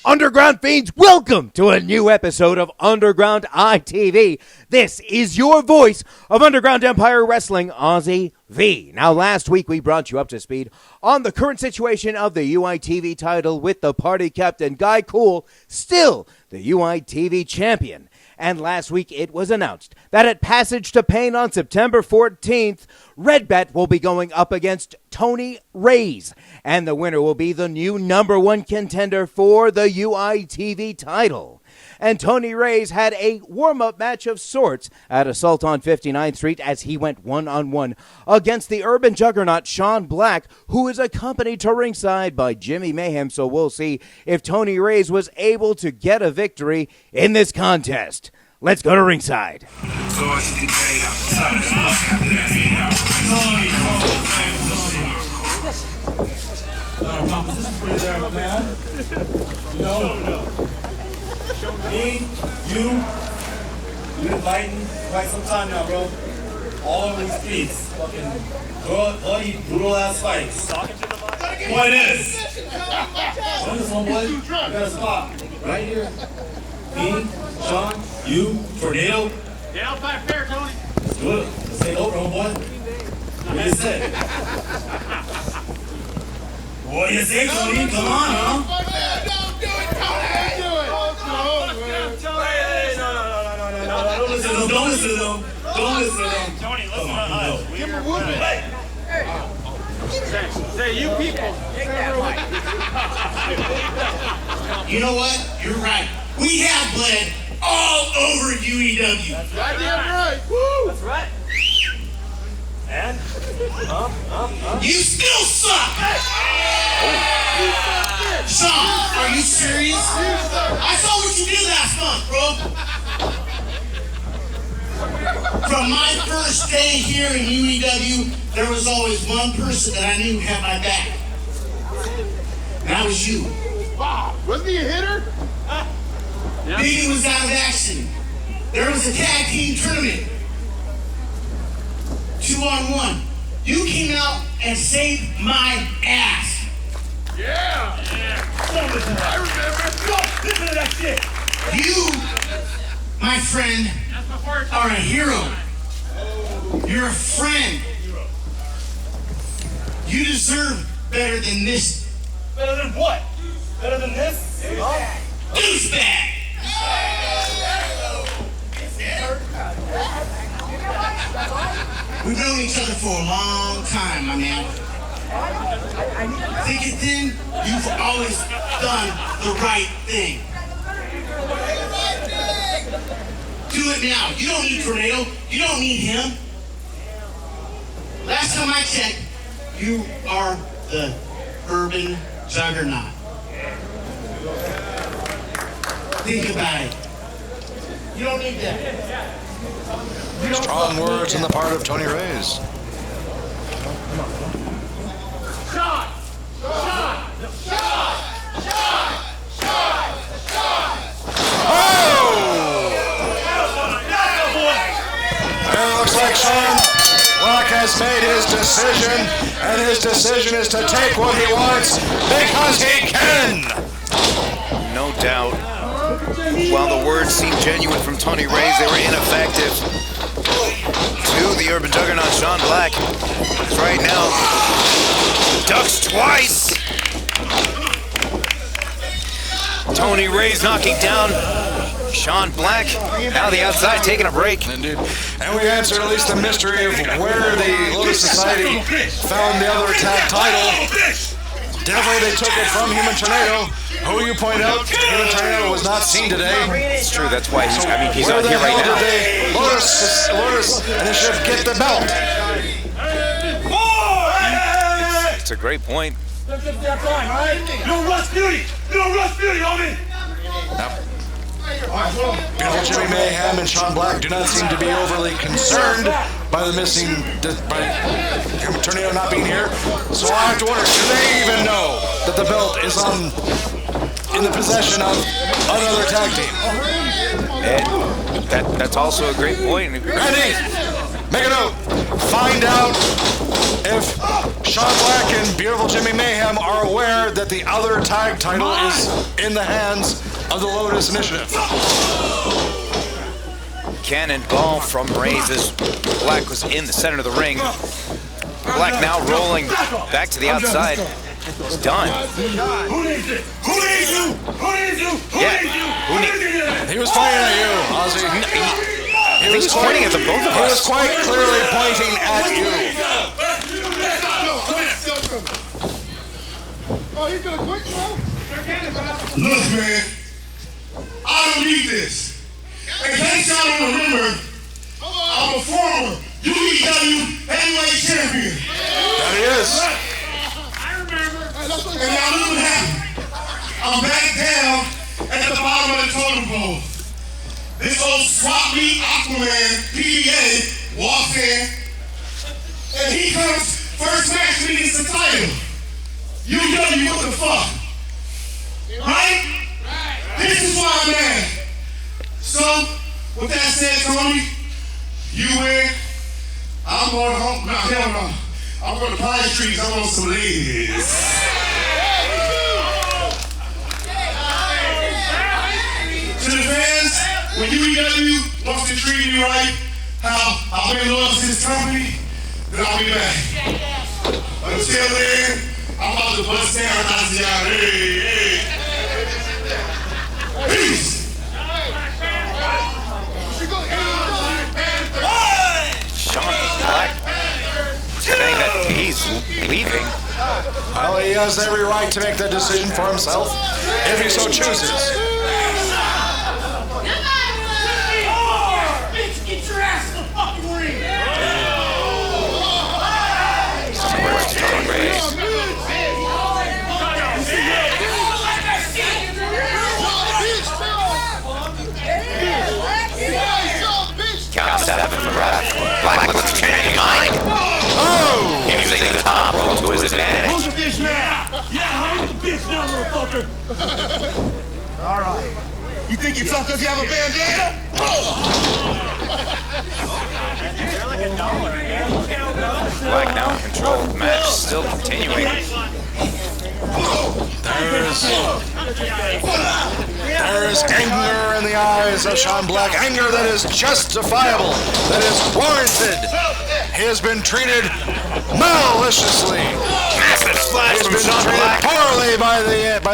Underground Fiends, welcome to a new episode of Underground ITV. This is your voice of Underground Empire Wrestling, Aussie V. Now, last week we brought you up to speed on the current situation of the UITV title with the party captain Guy Cool, still the UITV champion. And last week it was announced that at Passage to Pain on September 14th, Redbet will be going up against Tony Raze. And the winner will be the new #1 contender for the UITV title. And Tony Raze had a warm-up match of sorts at Assault on 59th Street as he went one-on-one against the Urban Juggernaut Sean Black, who is accompanied to ringside by Jimmy Mayhem. So we'll see if Tony Raze was able to get a victory in this contest. Let's go to ringside. Me, you've been fighting quite some time now, bro. All over these streets. Fucking bloody, brutal ass fights. What it is? What is one boy? You got a spot. Right here. Me, Sean, you, Tornado. Yeah, I'll fight fair, Tony. Let's do it. Let's take over, homeboy. What do you say? What do you say, Tony? Come on, huh? Don't do it, Tony! Do it! Don't listen to them. Don't listen to them. Don't listen to them. Tony, listen to us. Give him a whooping. Say, you people. Take that mic. You know what? You're right. We have bled all over UEW. That's right. Damn right. Woo! That's right. And? You still suck! Sean, are you serious? I saw what you did last month, bro. From my first day here in UEW, there was always one person that I knew had my back. And that was you. Wow. Wasn't he a hitter? Biggie was out of action. There was a tag team tournament. 2-on-1. You came out and saved my ass. Yeah. Don't listen to that. I remember. Don't listen to that shit. You, my friend, are a hero. You're a friend. You deserve better than this. Better than what? Better than this? Douchebag! We've known each other for a long time, my man. Think it then, you've always done the right thing. Do it now. You don't need Tornado. You don't need him. Last time I checked, you are the Urban Juggernaut. Think about it. You don't need that. Strong words on the part of Tony Raze. Shot! Shot! Shot! Shot! Shot! Shot! And it looks like Sean Black has made his decision, and his decision is to take what he wants because he can. No doubt. While the words seemed genuine from Tony Raze, they were ineffective to the Urban Juggernaut, Sean Black. Right now, ducks twice. Tony Raze knocking down Sean Black. Now the outside taking a break. Indeed. And we answered at least the mystery of where the Lotus Society found the other tag title. Definitely they took it from Human Tornado, who you point out, Human Tornado was not seen today. It's true, that's why he's not here right now. Did Lotus Initiative get the belt? It's a great point. You don't rush beauty! You don't rush beauty, homie! Beautiful Jimmy Mayhem and Sean Black do not seem to be overly concerned by the missing, by Human Tornado not being here. So I have to wonder, do they even know that the belt is in the possession of another tag team? And that's also a great point. Randy, make a note. Find out if Sean Black and Beautiful Jimmy Jimmy Mayhem are aware that the other tag title is in the hands of the Lotus Initiative. Cannonball from Raze. Black was in the center of the ring. Black now rolling back to the outside. It's done. Who needs it? Who needs you? Who needs you? Who Yeah. needs you? Who need- He was pointing at you, Ozzy. He was pointing at the both of He was us. quite clearly pointing at you. Oh, he's gonna quit, bro? Look, man, I don't need this. In case y'all don't remember, I'm a former UEW heavyweight champion. That he is. And y'all knew what happened. I'm back down at the bottom of the totem pole. This old swap meet Aquaman, P.B.A, walks in, and he comes first match me against the title. UEW, what the fuck? Right? This is why I'm mad. So, with that said, Tony, you win. I'm going home. No, hell no. I'm going to Pine Trees. I want some ladies. To the fans, when UEW wants to treat me right, how I've been loyal to this company, then I'll be back. Until then, I'm about to bust down and I'll see y'all. Hey. Peace. Sean Black saying that he's leaving. Well, he has every right to make that decision for himself, if he so chooses. Get your ass in the fucking ring! Where's Tony Raze? Count 7 for Black. Black looks changing mind. Oh! Using the top rope to his advantage. Who's a bitch now? Yeah, I'm a bitch now, motherfucker! Alright. You think you're tough because you have a bandana? Black now in control of the match, still continuing. There is anger in the eyes of Sean Black. Anger that is justifiable, that is warranted. He has been treated maliciously. Massive splash He has from been Sean treated Black. poorly by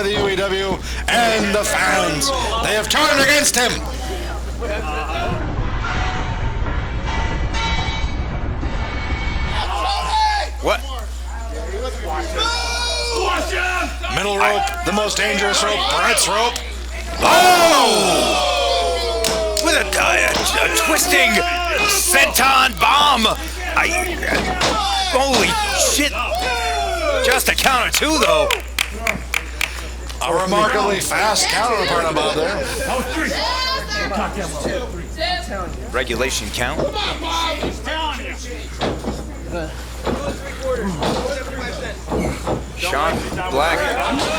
the UEW and the fans. They have turned against him. What? Middle rope, the most dangerous rope, Brett's rope. Oh! With a twisting senton bomb. Holy shit. Just a count or two, though. A remarkably fast counterpart about there. Regulation count. Sean Black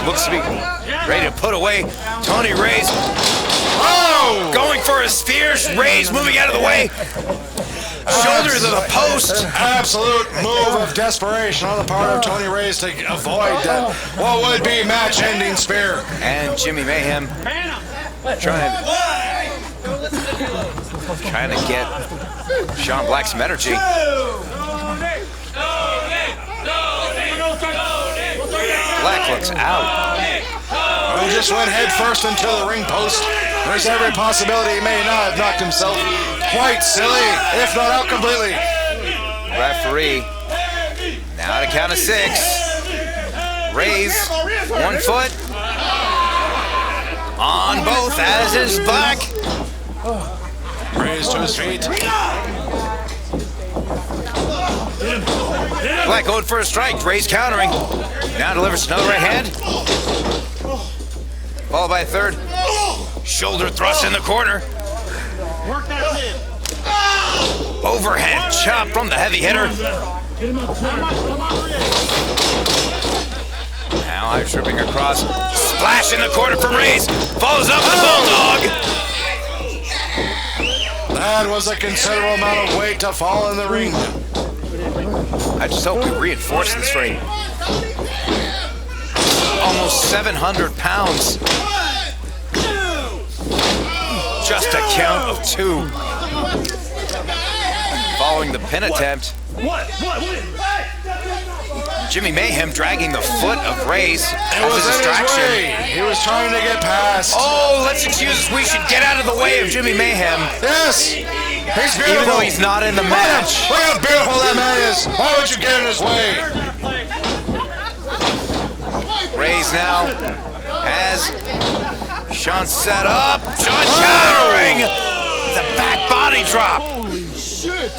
looks to be ready to put away Tony Raze. Oh! Going for a spear. Raze moving out of the way. Shoulder to the post. Absolute move of desperation on the part of Tony Raze to avoid that what would be match-ending spear. And Jimmy Mayhem trying to get Sean Black some energy. Black looks out. He just went head first into the ring post. There's every possibility he may not have knocked himself quite silly, if not out completely. Referee now at a count of 6. Raze 1 foot on both, as is Black. Raze to his feet. Black going for a strike. Raze countering. Now delivers another right hand. Followed by a third. Shoulder thrust in the corner. Overhead chop from the heavy hitter. Now I'm tripping across. Splash in the corner from Raze. Follows up with the bulldog. That was a considerable amount of weight to fall in the ring. I just hope we reinforce this ring. almost 700 pounds. Just a count of 2. Following the pin attempt. Jimmy Mayhem dragging the foot of Raze as a distraction. He was trying to get past. Oh, let's excuse us. We should get out of the way of Jimmy Mayhem. Yes. He's beautiful. Even though he's not in the match. Look how beautiful that man is. Why would you get in his way? Raze now has Sean set up. Sean countering. The back body drop. Holy shit!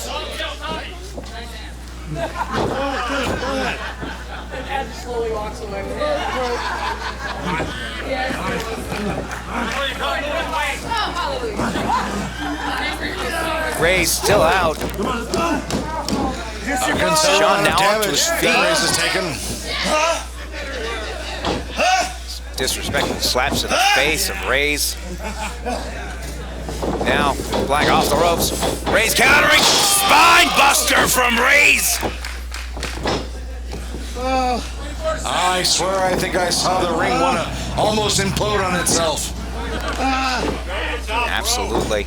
Raze still out. Sean now up to his feet. Raze is taken. Disrespectful slaps to the face of Raze. Now, Black off the ropes. Raze countering. Spine buster from Raze. I swear I think I saw the ring wanna almost implode on itself. Absolutely.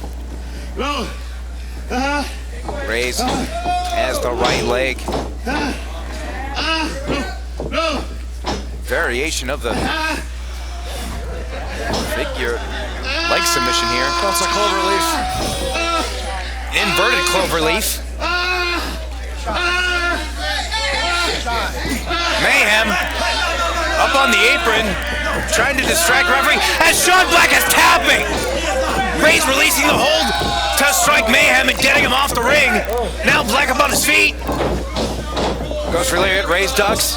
Raze has the right leg. Variation of the figure leg submission here. That's a clover leaf. Inverted clover leaf. Mayhem up on the apron, trying to distract referee as Sean Black is tapping. Raze releasing the hold to strike Mayhem and getting him off the ring. Now Black up on his feet. Goes for lariat, Raze ducks.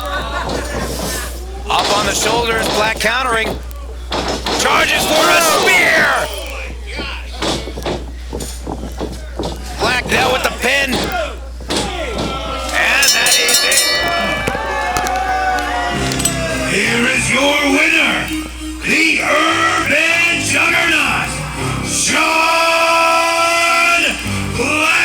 Up on the shoulders, Black countering. Charges for a spear. Black now with the pin. And that is it. Here is your winner, the Urban Juggernaut, Sean Black!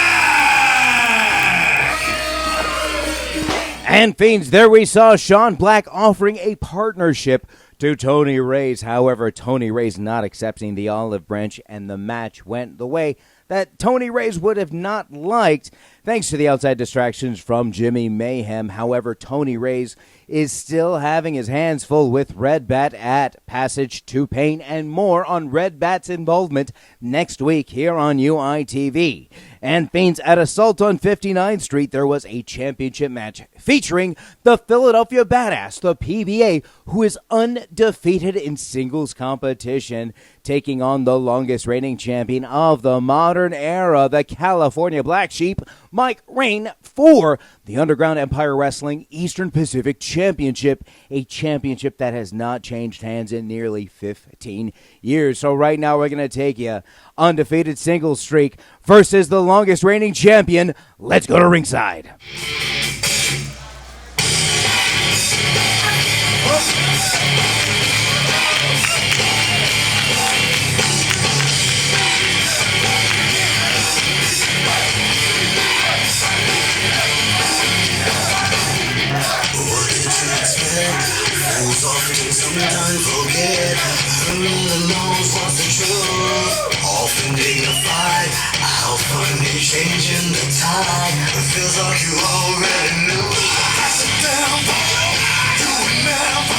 And Fiends, there we saw Sean Black offering a partnership to Tony Raze. However, Tony Raze not accepting the olive branch, and the match went the way that Tony Raze would have not liked, thanks to the outside distractions from Jimmy Mayhem. However, Tony Raze is still having his hands full with Red Bat at Passage to Pain, and more on Red Bat's involvement next week here on UITV. And Fiends, at Assault on 59th Street, there was a championship match featuring the Philadelphia Badass, the P.B.A., who is undefeated in singles competition, taking on the longest reigning champion of the modern era, the California Black Sheep, Rayne, for the Underground Empire Wrestling Eastern Pacific Championship, a championship that has not changed hands in nearly 15 years. So right now we're going to take you undefeated singles streak versus the longest reigning champion. Let's go to ringside. Sometimes forget who knows what's the truth. Often dignified, how funny changing the tide. It feels like you already knew. Pass it down, you remember.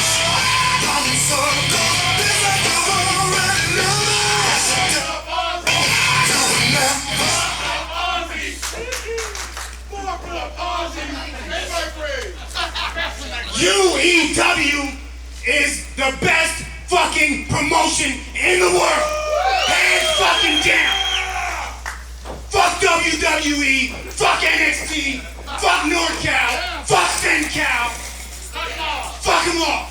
I'm in circles, feels like you already knew. Pass it down, you remember. UEW is the best fucking promotion in the world. Hands fucking down. Fuck WWE, fuck NXT, fuck NorCal, fuck SenCal. Fuck them all.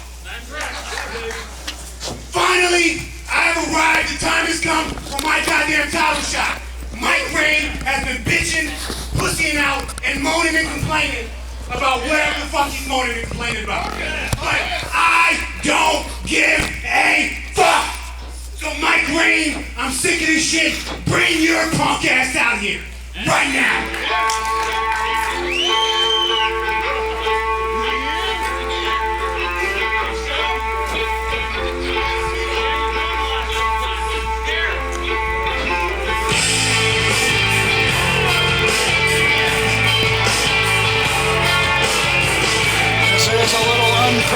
Finally, I have arrived. The time has come for my goddamn title shot. Rayne has been bitching, pussying out, and moaning and complaining about whatever the fuck he's moaning and complaining about. But I don't give a fuck. So Rayne, I'm sick of this shit. Bring your punk ass out here. Right now.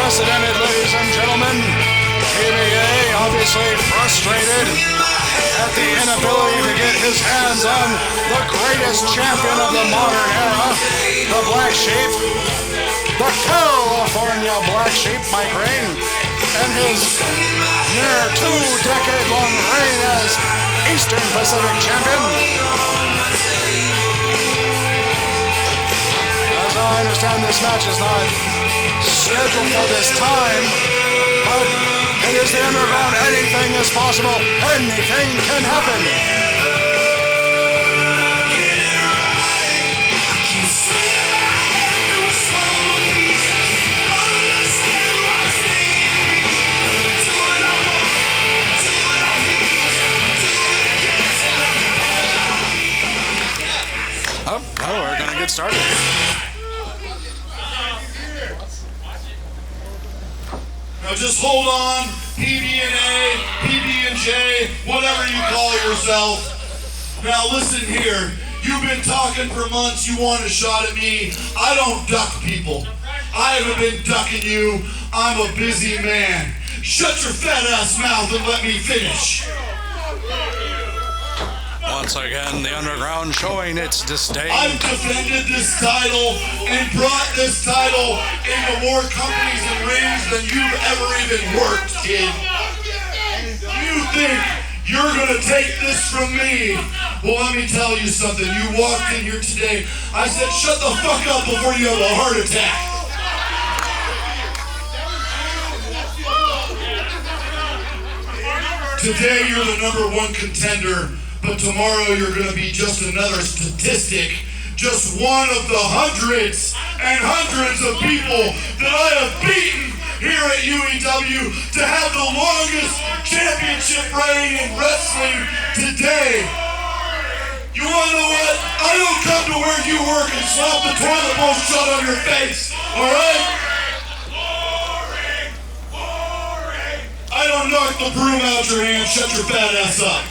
unprecedented, ladies and gentlemen. P.B.A. obviously frustrated at the inability to get his hands on the greatest champion of the modern era, the Black Sheep, the California Black Sheep, Mike Rayne, and his near 2-decade-long reign as Eastern Pacific champion. As I understand, this match is not scheduled for this time, but it is the Underground. Anything is possible. Anything can happen. Oh, we're going to get started. Now just hold on, PB&A, PB&J, whatever you call yourself. Now listen here, you've been talking for months, you want a shot at me. I don't duck people. I haven't been ducking you. I'm a busy man. Shut your fat ass mouth and let me finish. Once again, the Underground showing its disdain. I've defended this title and brought this title into more companies and rings than you've ever even worked, kid. You think you're gonna take this from me? Well, let me tell you something. You walked in here today, I said, shut the fuck up before you have a heart attack. Today you're the #1 contender. But tomorrow you're going to be just another statistic, just one of the hundreds and hundreds of people that I have beaten here at UEW to have the longest championship reign in wrestling today. You want to know what? I don't come to where you work and slap the toilet bowl shut on your face, all right? I don't knock the broom out your hand, shut your fat ass up.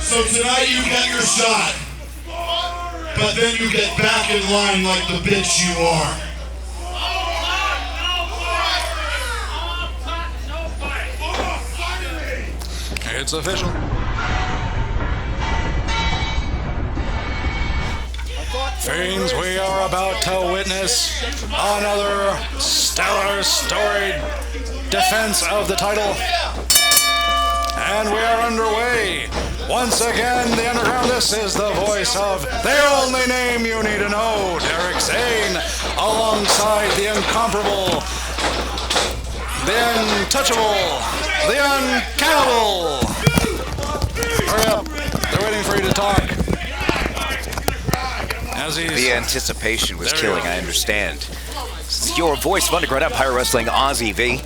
So tonight you get your shot, but then you get back in line like the bitch you are. It's official. Fiends, we are about to witness another stellar storied defense of the title. And we are underway. Once again, the Underground, this is the voice of the only name you need to know, Derek Zane, alongside the incomparable, the untouchable, the uncannibal. Hurry up, they're waiting for you to talk. The anticipation was killing, I understand. This is your voice of Underground Empire Wrestling, Ozzy V.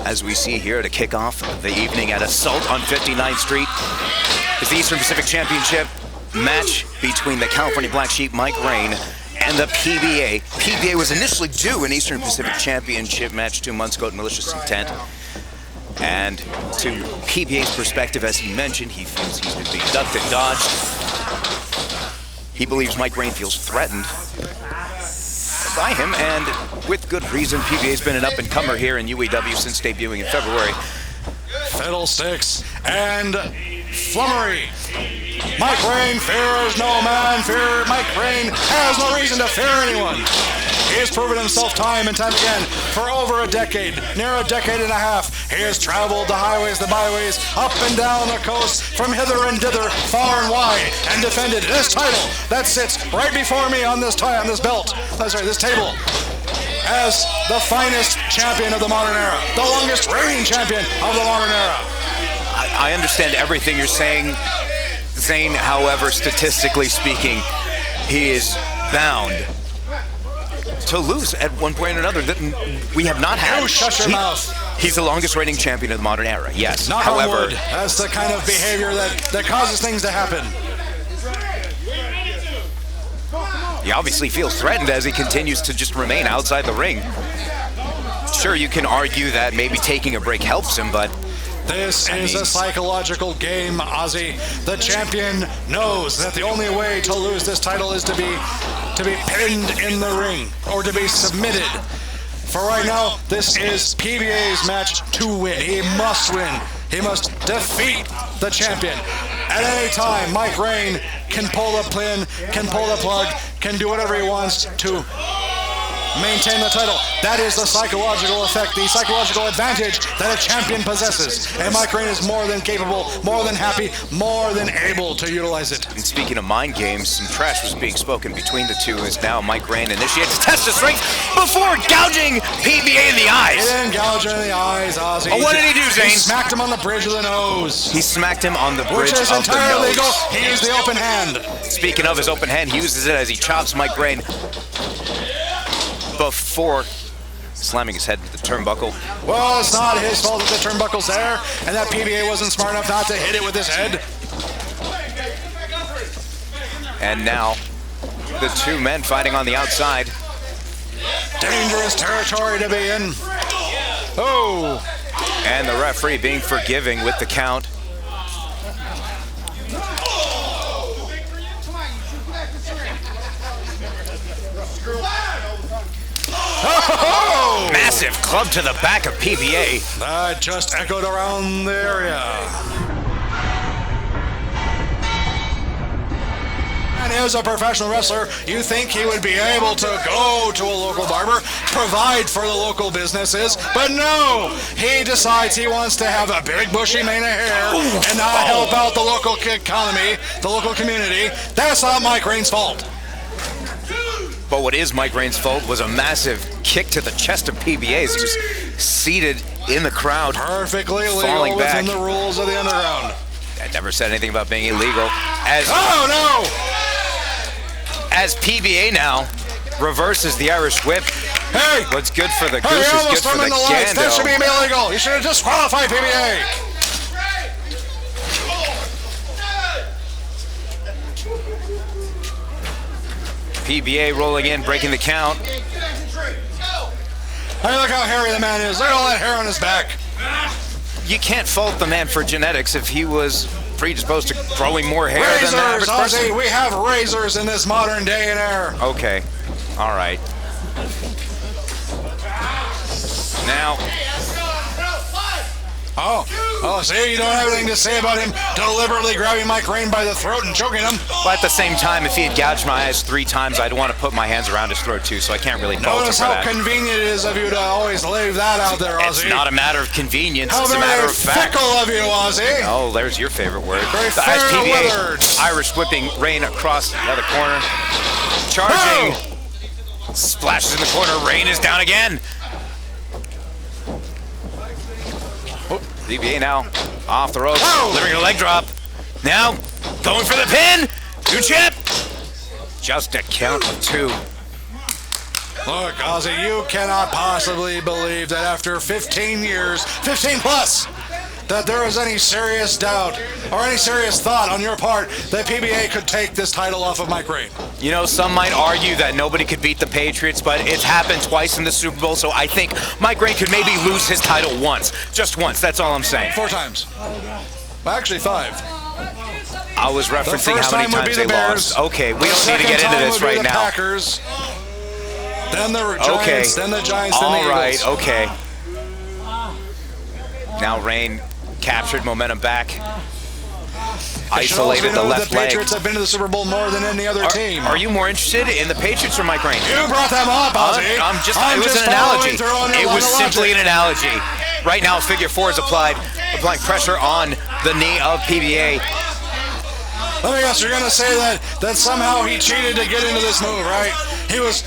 As we see here to kick off the evening at Assault on 59th Street is the Eastern Pacific Championship match between the California Black Sheep, Mike Rayne, and the P.B.A. P.B.A. was initially due an Eastern Pacific Championship match 2 months ago at Malicious Intent. And to P.B.A.'s perspective, as he mentioned, he feels he's been being ducked and dodged. He believes Mike Rayne feels threatened by him, and with good reason. P.B.A.'s been an up-and-comer here in UEW since debuting in February. Fiddlesticks and flummery. Mike Rayne fears no man. Mike Rayne has no reason to fear anyone. He has proven himself time and time again for over a decade, near a decade and a half. He has traveled the highways, the byways, up and down the coast, from hither and thither, far and wide, and defended this title that sits right before me on this belt. This table, as the finest champion of the modern era, the longest reigning champion of the modern era. I understand everything you're saying, Zane. However, statistically speaking, he is bound to lose at one point or another. That we have not had. You shut your mouth. He's the longest reigning champion of the modern era, yes. Not however, that's the kind of behavior that causes things to happen. He obviously feels threatened as he continues to just remain outside the ring. Sure, you can argue that maybe taking a break helps him, but this is a psychological game, Ozzy. The champion knows that the only way to lose this title is to be to be pinned in the ring or to be submitted. For right now, this is PBA's match to win. He must win. He must defeat the champion. At any time, Mike Rayne can pull the pin, can pull the plug, can do whatever he wants to maintain the title. That is the psychological effect, the psychological advantage that a champion possesses. And Mike Rayne is more than capable, more than happy, more than able to utilize it. And speaking of mind games, some trash was being spoken between the two as now Mike Rayne initiates a test of strength before gouging PBA in the eyes. He didn't gouge him in the eyes, Ozzy. Oh, what did he do, Zane? He smacked him on the bridge of the nose. He smacked him on the bridge Which is of the entirely nose. legal. He used the open hand. Speaking of his open hand, he uses it as he chops Mike Rayne before slamming his head into the turnbuckle. Well, it's not his fault that the turnbuckle's there and that PBA wasn't smart enough not to hit it with his head. And now, the two men fighting on the outside. Dangerous territory to be in. Oh! And the referee being forgiving with the count. Oh! Massive club to the back of PBA. That just echoed around the area. And as a professional wrestler, you think he would be able to go to a local barber, provide for the local businesses, but no! He decides he wants to have a big bushy mane of hair and not help out the local economy, the local community. That's not Mike Rayne's fault. But what is Mike Rayne's fault was a massive kick to the chest of PBA as he was seated in the crowd. Perfectly falling legal back. within the rules of the underground. I never said anything about being illegal. Oh no! As PBA now reverses the Irish whip. Hey! What's good for the Hey, goose you is good almost for threw him the in the lights. That should be gander. illegal. You should have disqualified PBA. PBA rolling in, breaking the count. Hey, look how hairy the man is. Look at all that hair on his back. You can't fault the man for genetics if he was predisposed to growing more hair than the average Razors, person. Ozzy. We have razors in this modern day and era. Okay, all right. Now, Oh, see, you don't have anything to say about him deliberately grabbing Mike Rayne by the throat and choking him. but at the same time, if he had gouged my eyes 3 times, I'd want to put my hands around his throat too, so I can't really fault him Notice for how that. convenient it is of you to always leave that out there, Ozzy. It's not a matter of convenience, How it's a very matter of fact. fickle of you, Ozzy. Oh, there's your favorite word. Very As fair PBA words. Irish whipping Rayne across the other corner. Charging. Splashes in the corner. Rayne is down again. PBA now off the ropes, delivering a leg drop. Now going for the pin. 2 chip. Just a count of 2. Look, Ozzy, you cannot possibly believe that after 15 years, 15 plus, that there is any serious doubt or any serious thought on your part that PBA could take this title off of Mike Rayne. You know, some might argue that nobody could beat the Patriots, but it's happened twice in the Super Bowl, so I think Mike Rayne could maybe lose his title once. Just once, that's all I'm saying. 4 times. Well, actually 5. I was referencing first how many time would times be they the Bears. lost. Okay, we The don't need to second get into time this would be right the now. Packers, then the Giants, then the Giants, then the All right, Eagles. okay. Now Rayne captured momentum back. It should also be Isolated the noted left the leg. Patriots have been to the Super Bowl more than any other team. Are you more interested in the Patriots or Mike Rayne? You brought them up, Ozzy. It was I'm an just analogy. following through on your It line was of simply logic. an analogy. Right now, figure 4 is applying pressure on the knee of PBA. Let me guess, you're gonna say that somehow he cheated to get into this move, right? He was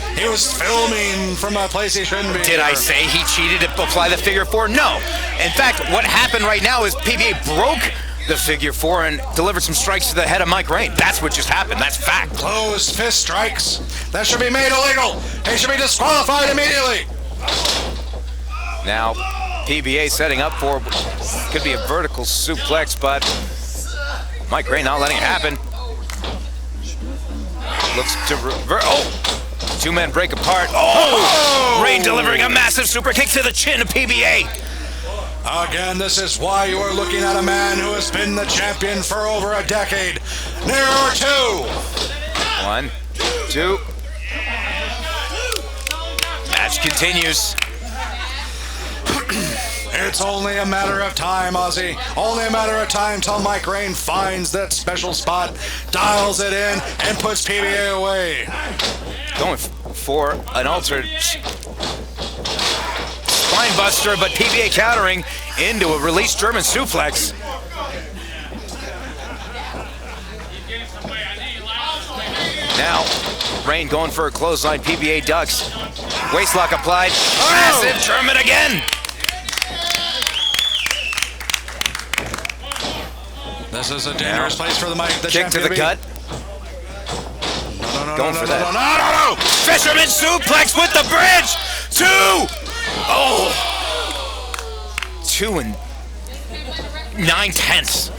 filming from a place he shouldn't be. Did I say he cheated to apply the figure 4? No. In fact, what happened right now is PBA broke the figure 4 and delivered some strikes to the head of Mike Rayne. That's what just happened. That's fact. Closed fist strikes. That should be made illegal. He should be disqualified immediately. Now, PBA setting up for could be a vertical suplex, but Mike Rayne not letting it happen. Looks to revert. Oh! 2 men break apart. Oh! Rayne delivering a massive super kick to the chin of PBA. Again, this is why you are looking at a man who has been the champion for over a decade. There are 2. 1, 2. Match continues. It's only a matter of time, Ozzy. Only a matter of time till Mike Rayne finds that special spot, dials it in, and puts P.B.A. away. Going for an altered spine buster, but P.B.A. countering into a released German suplex. Now, Rayne going for a clothesline. P.B.A. ducks. Waistlock applied. Massive German again. This is a dangerous place for the Kick to the gut. No, Going for that. No. Fisherman suplex with the bridge. 2. Oh. 2 9/10.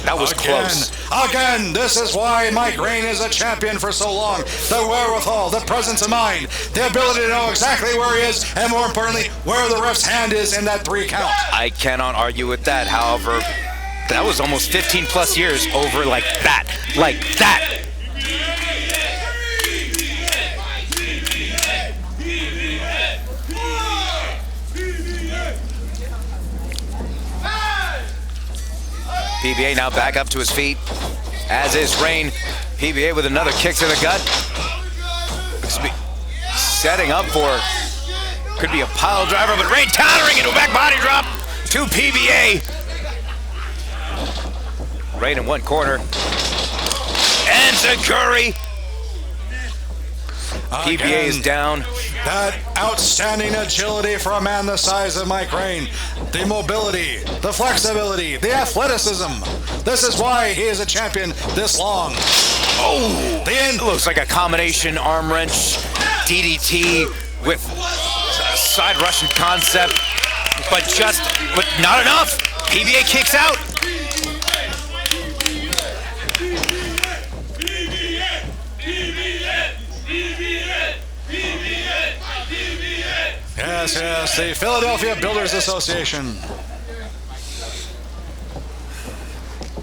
That was close. Again, this is why Mike Rayne is a champion for so long. The wherewithal, the presence of mind, the ability to know exactly where he is, and more importantly, where the ref's hand is in that 3 count. I cannot argue with that. However, that was almost 15 plus years over like that. Like that. P.B.A. now back up to his feet, as is Rayne. P.B.A. with another kick to the gut. Setting up for, could be a pile driver, but Rayne countering into a back body drop to P.B.A. Rayne in one corner. And Zaguri. P.B.A. is down. That outstanding agility for a man the size of Mike Rayne. The mobility, the flexibility, the athleticism. This is why he is a champion this long. Oh, it looks like a combination arm wrench, DDT with side Russian concept, but not enough. P.B.A. kicks out. Yes, the Philadelphia Builders Association.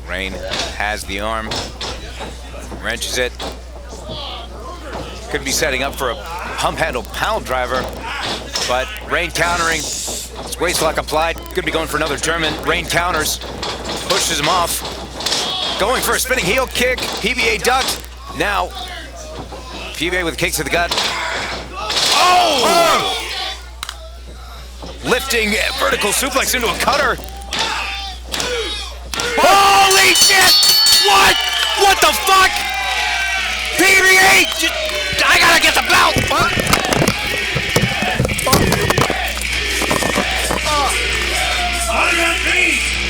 Rayne has the arm, wrenches it. Could be setting up for a pump handle pound driver, but Rayne countering. His waistlock applied. Could be going for another German. Rayne counters, pushes him off. Going for a spinning heel kick. P.B.A. ducked. Now, P.B.A. with a kick to the gut. Oh! Lifting vertical suplex into a cutter. Holy shit! What? What the fuck? P.B.A. I gotta get the belt!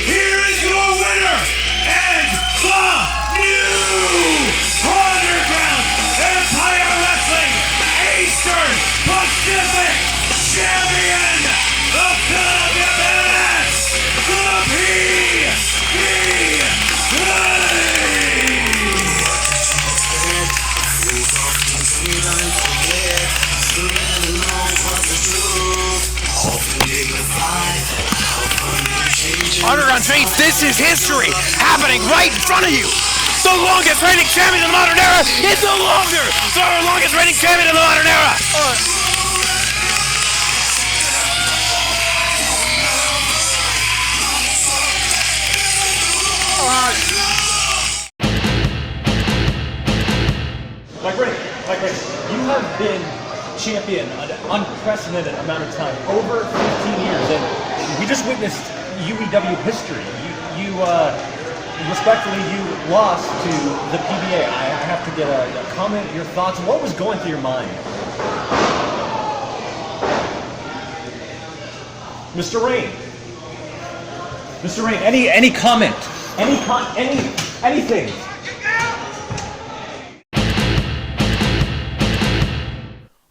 Here is your winner and the new Underground Empire Wrestling Eastern Pacific Champion, the Philadelphia Badass, the Underground Trains, this is history happening right in front of you. The longest reigning champion in the modern era is no longer the longest reigning champion in the modern era. Mike Rayne, you have been champion an unprecedented amount of time, over 15 years, and we just witnessed UEW history. Respectfully, you lost to the P.B.A. I have to get a comment, your thoughts. What was going through your mind? Mr. Rayne, any comment? Anything?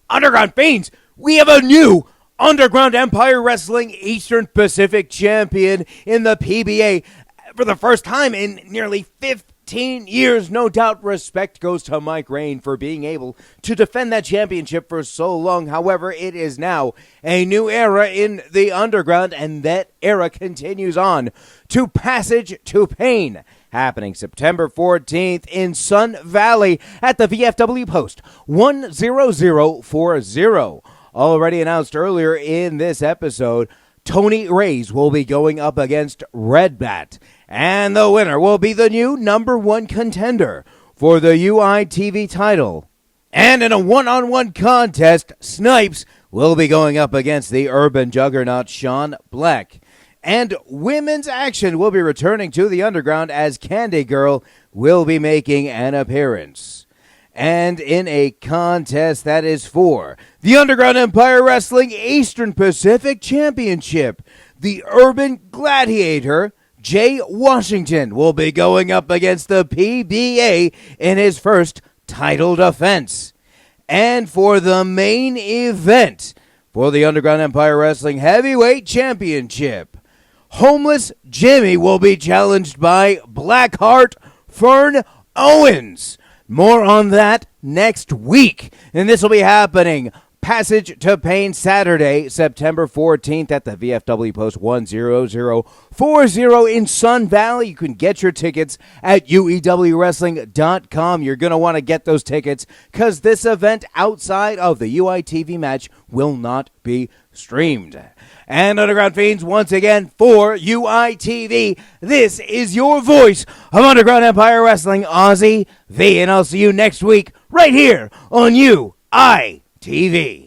Underground Fiends, we have a new Underground Empire Wrestling Eastern Pacific Champion in the P.B.A. for the first time in nearly 15 years. No doubt respect goes to Mike Rayne for being able to defend that championship for so long. However, it is now a new era in the Underground, and that era continues on to Passage to Pain, happening September 14th in Sun Valley at the VFW Post 10040. already announced earlier in this episode, Tony Raze will be going up against Red Bat. And the winner will be the new #1 contender for the UITV title. And in a one-on-one contest, Snipes will be going up against the Urban Juggernaut Sean Black. And women's action will be returning to the Underground as Candy Girl will be making an appearance. And in a contest that is for the Underground Empire Wrestling Eastern Pacific Championship, the Urban Gladiator, Jay Washington, will be going up against the P.B.A. in his first title defense. And for the main event for the Underground Empire Wrestling Heavyweight Championship, Homeless Jimmy will be challenged by Blackheart Fern Owens. More on that next week. And this will be happening Passage to Pain Saturday, September 14th at the VFW Post 10040 in Sun Valley. You can get your tickets at uewwrestling.com. You're going to want to get those tickets because this event outside of the UITV match will not be streamed. And Underground Fiends, once again, for UITV, this is your voice of Underground Empire Wrestling, Ozzy V. And I'll see you next week right here on UITV.